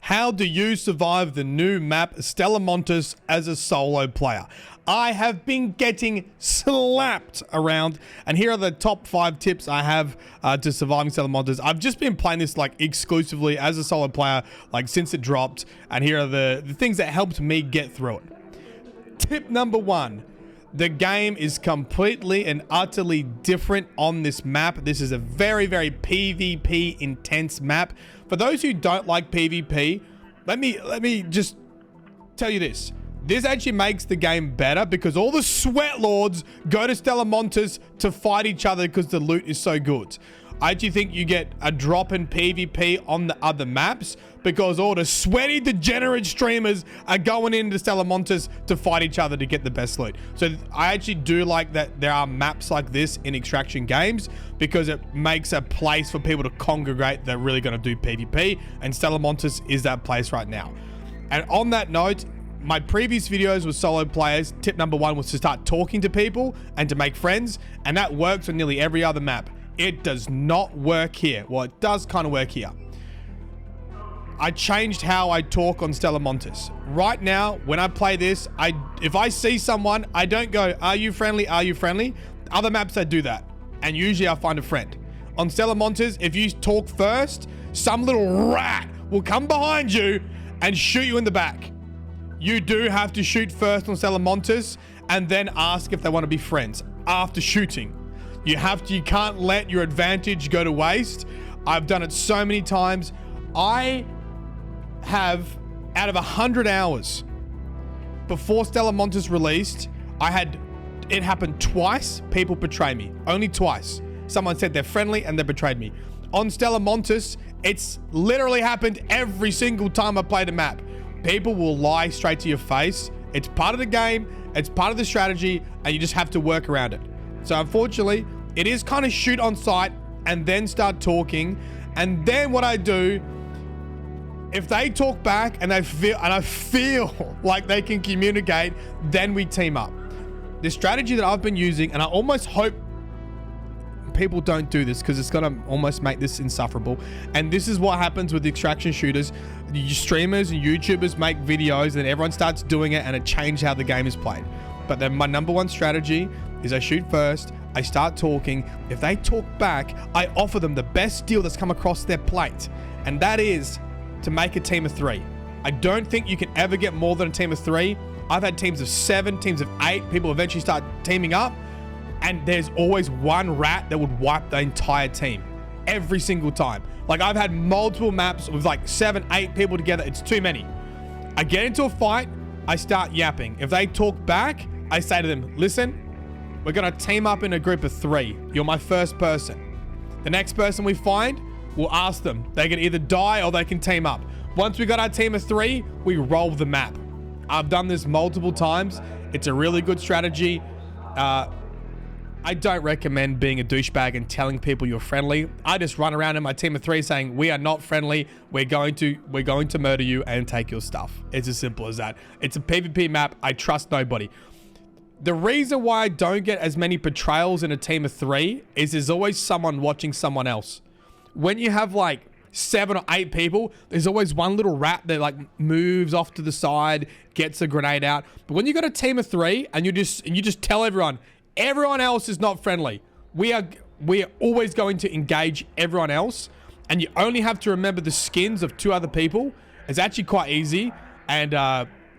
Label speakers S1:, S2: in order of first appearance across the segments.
S1: How do you survive the new map Stella Montis as a solo player? I have been getting slapped around, and here are the top 5 tips I have to surviving Stella Montis. I've just been playing this like exclusively as a solo player like since it dropped, and here are the things that helped me get through it. Tip number 1. The game is completely and utterly different on this map. This is a very, very PvP intense map. For those who don't like PvP, let me just tell you this. This actually makes the game better because all the sweat lords go to Stella Montis to fight each other because the loot is so good. I actually think you get a drop in PvP on the other maps because all the sweaty, degenerate streamers are going into Stella Montis to fight each other to get the best loot. So I actually do like that there are maps like this in extraction games because it makes a place for people to congregate that are really going to do PvP, and Stella Montis is that place right now. And on that note, my previous videos with solo players, tip number 1 was to start talking to people and to make friends, and that works on nearly every other map. It does not work here. Well, it does kind of work here. I changed how I talk on Stella Montis. Right now, when I play this, if I see someone, I don't go, "Are you friendly? Are you friendly?" Other maps, I do that. And usually I find a friend. On Stella Montis, if you talk first, some little rat will come behind you and shoot you in the back. You do have to shoot first on Stella Montis and then ask if they want to be friends after shooting. You can't let your advantage go to waste. I've done it so many times. I have, out of 100 hours before Stella Montis released, it happened twice. People betray me. Only twice. Someone said they're friendly and they betrayed me. On Stella Montis, it's literally happened every single time I played a map. People will lie straight to your face. It's part of the game. It's part of the strategy, and you just have to work around it. So unfortunately, it is kind of shoot on sight and then start talking. And then what I do, if they talk back and I feel like they can communicate, then we team up. The strategy that I've been using, and I almost hope people don't do this because it's gonna almost make this insufferable. And this is what happens with extraction shooters. Streamers and YouTubers make videos and everyone starts doing it, and it changes how the game is played. But then my number 1 strategy is I shoot first, I start talking. If they talk back, I offer them the best deal that's come across their plate, and that is to make a team of 3. I don't think you can ever get more than a team of 3. I've had teams of 7, teams of 8. People eventually start teaming up, and there's always one rat that would wipe the entire team every single time. Like, I've had multiple maps with like 7, 8 people together. It's too many. I get into a fight, I start yapping. If they talk back, I say to them, "Listen, we're gonna team up in a group of 3. You're my first person. The next person we find, we'll ask them. They can either die or they can team up. Once we got our team of 3, we roll the map." I've done this multiple times. It's a really good strategy. I don't recommend being a douchebag and telling people you're friendly. I just run around in my team of 3 saying, "We are not friendly. We're going to murder you and take your stuff." It's as simple as that. It's a PvP map. I trust nobody. The reason why I don't get as many betrayals in a team of 3 is there's always someone watching someone else. When you have like 7 or 8 people, there's always one little rat that like moves off to the side, gets a grenade out. But when you got a team of 3 and you just tell everyone else is not friendly. We are always going to engage everyone else, and you only have to remember the skins of 2 other people. It's actually quite easy. And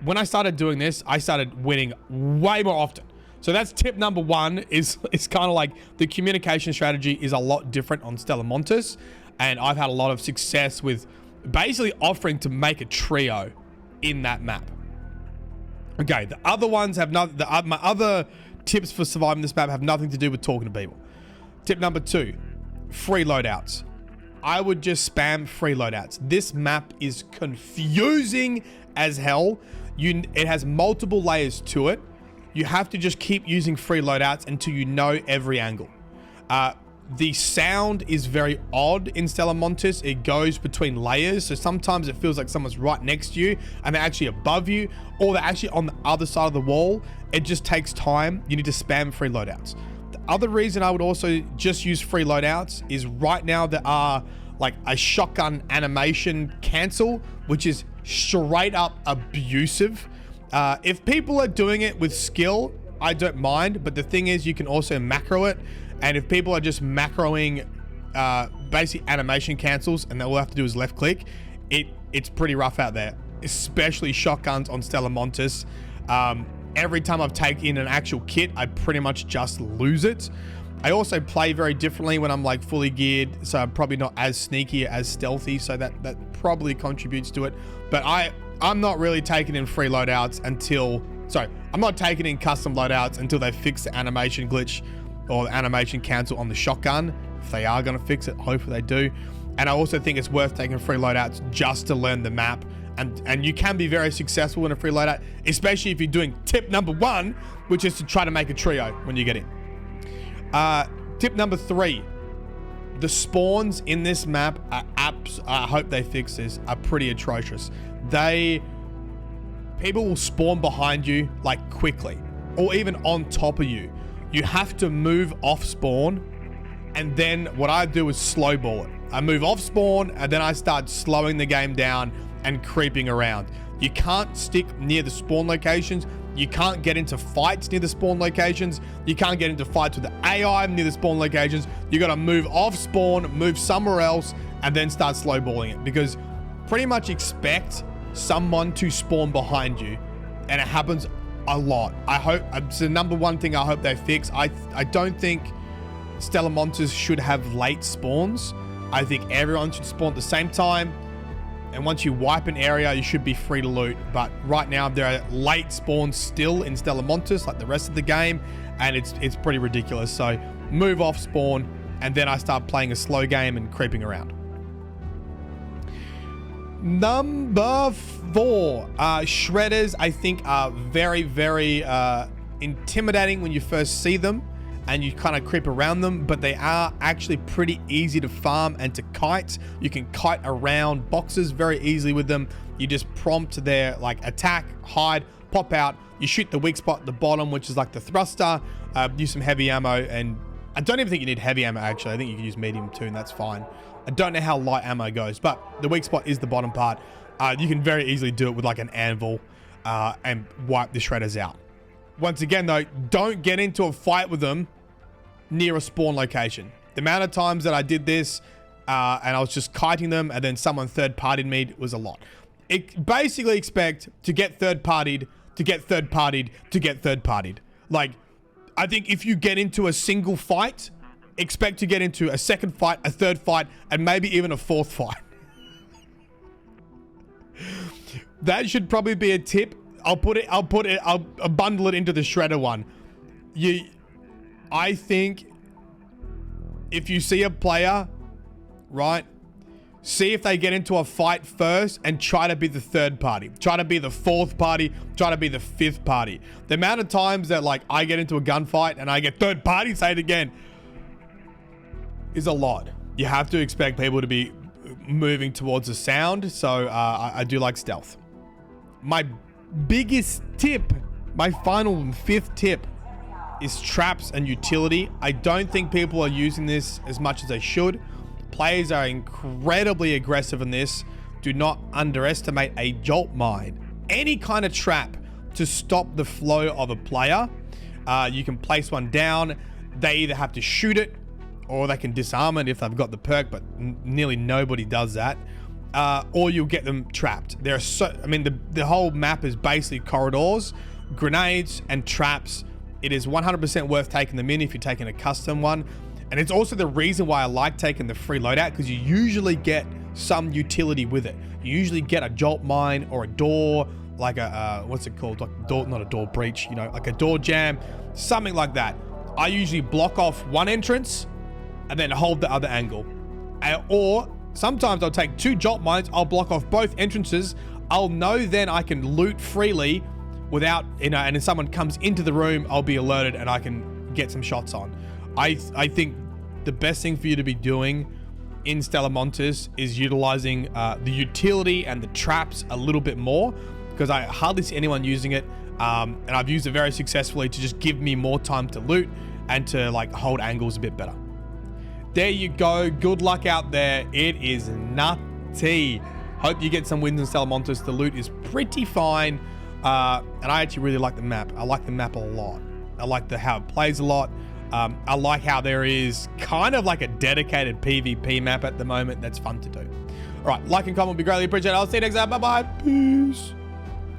S1: when I started doing this, I started winning way more often. So that's tip number 1. Is kind of like the communication strategy is a lot different on Stella Montis, and I've had a lot of success with basically offering to make a trio in that map. Okay, the other ones have not. My other tips for surviving this map have nothing to do with talking to people. Tip number 2, free loadouts. I would just spam free loadouts. This map is confusing as hell. It has multiple layers to it. You have to just keep using free loadouts until you know every angle. The sound is very odd in Stella Montis. It goes between layers, so sometimes it feels like someone's right next to you and they're actually above you, or they're actually on the other side of the wall. It just takes time. You need to spam free loadouts. The other reason I would also just use free loadouts is right now there are like a shotgun animation cancel which is straight up abusive. If people are doing it with skill, I don't mind, but the thing is you can also macro it, and if people are just macroing basic animation cancels and all they have to do is left click, it's pretty rough out there, especially shotguns on Stella Montis. Every time I've taken an actual kit, I pretty much just lose it. I also play very differently when I'm like fully geared, so I'm probably not as sneaky, as stealthy, so that probably contributes to it. But I'm not really taking in free loadouts until, sorry, I'm not taking in custom loadouts until they fix the animation glitch or the animation cancel on the shotgun. If they are going to fix it, hopefully they do. And I also think it's worth taking free loadouts just to learn the map. And you can be very successful in a free loadout, especially if you're doing tip number 1, which is to try to make a trio when you get in. Tip number 3, the spawns in this map are I hope they fix this, are pretty atrocious. People will spawn behind you like quickly, or even on top of you. You have to move off spawn, and then what I do is slow ball it. I move off spawn, and then I start slowing the game down and creeping around. You can't stick near the spawn locations. You can't get into fights near the spawn locations. You can't get into fights with the AI near the spawn locations. You got to move off spawn, move somewhere else, and then start slow balling it, because pretty much expect someone to spawn behind you, and it happens a lot. I hope it's the number 1 thing I hope they fix. I don't think Stella Montis should have late spawns. I think everyone should spawn at the same time, and once you wipe an area, you should be free to loot. But right now, there are late spawns still in Stella Montis, like the rest of the game, and it's pretty ridiculous. So move off spawn, and then I start playing a slow game and creeping around. Number 4, shredders, I think, are very, very intimidating when you first see them and you kind of creep around them, but they are actually pretty easy to farm and to kite. You can kite around boxes very easily with them. You just prompt their like attack, hide, pop out. You shoot the weak spot at the bottom, which is like the thruster. Use some heavy ammo, and I don't even think you need heavy ammo actually. I think you can use medium too, and that's fine. I don't know how light ammo goes, but the weak spot is the bottom part. You can very easily do it with like an anvil and wipe the shredders out. Once again though, don't get into a fight with them near a spawn location. The amount of times that I did this and I was just kiting them and then someone third-partied me was a lot. Basically expect to get third-partied, to get third-partied, to get third-partied. Like, I think if you get into a single fight, expect to get into a second fight, a third fight, and maybe even a fourth fight. That should probably be a tip. I'll bundle it into the shredder one. I think if you see a player, right, see if they get into a fight first and try to be the third party, try to be the fourth party, try to be the fifth party. The amount of times that like I get into a gunfight and I get third party, say it again, is a lot. You have to expect people to be moving towards the sound. So I do like stealth. My biggest tip, my final 5th tip, is traps and utility. I don't think people are using this as much as they should. Players are incredibly aggressive in this. Do not underestimate a jolt mine. Any kind of trap to stop the flow of a player. You can place one down. They either have to shoot it or they can disarm it if they've got the perk, but nearly nobody does that. Or you'll get them trapped. There are the whole map is basically corridors, grenades, and traps. It is 100% worth taking them in if you're taking a custom one. And it's also the reason why I like taking the free loadout, because you usually get some utility with it. You usually get a jolt mine or a door, like a, what's it called? Like door, not a door breach, you know, like a door jam, something like that. I usually block off one entrance and then hold the other angle. Or sometimes I'll take 2 jolt mines, I'll block off both entrances. I'll know then I can loot freely without, you know, and if someone comes into the room, I'll be alerted and I can get some shots on. I think the best thing for you to be doing in Stella Montis is utilizing the utility and the traps a little bit more, because I hardly see anyone using it. And I've used it very successfully to just give me more time to loot and to like hold angles a bit better. There you go. Good luck out there. It is nutty. Hope you get some wins in Stella Montis. The loot is pretty fine. And I actually really like the map. I like the map a lot. I like how it plays a lot. I like how there is kind of like a dedicated PvP map at the moment. That's fun to do. All right, like and comment would be greatly appreciated. I'll see you next time. Bye-bye. Peace.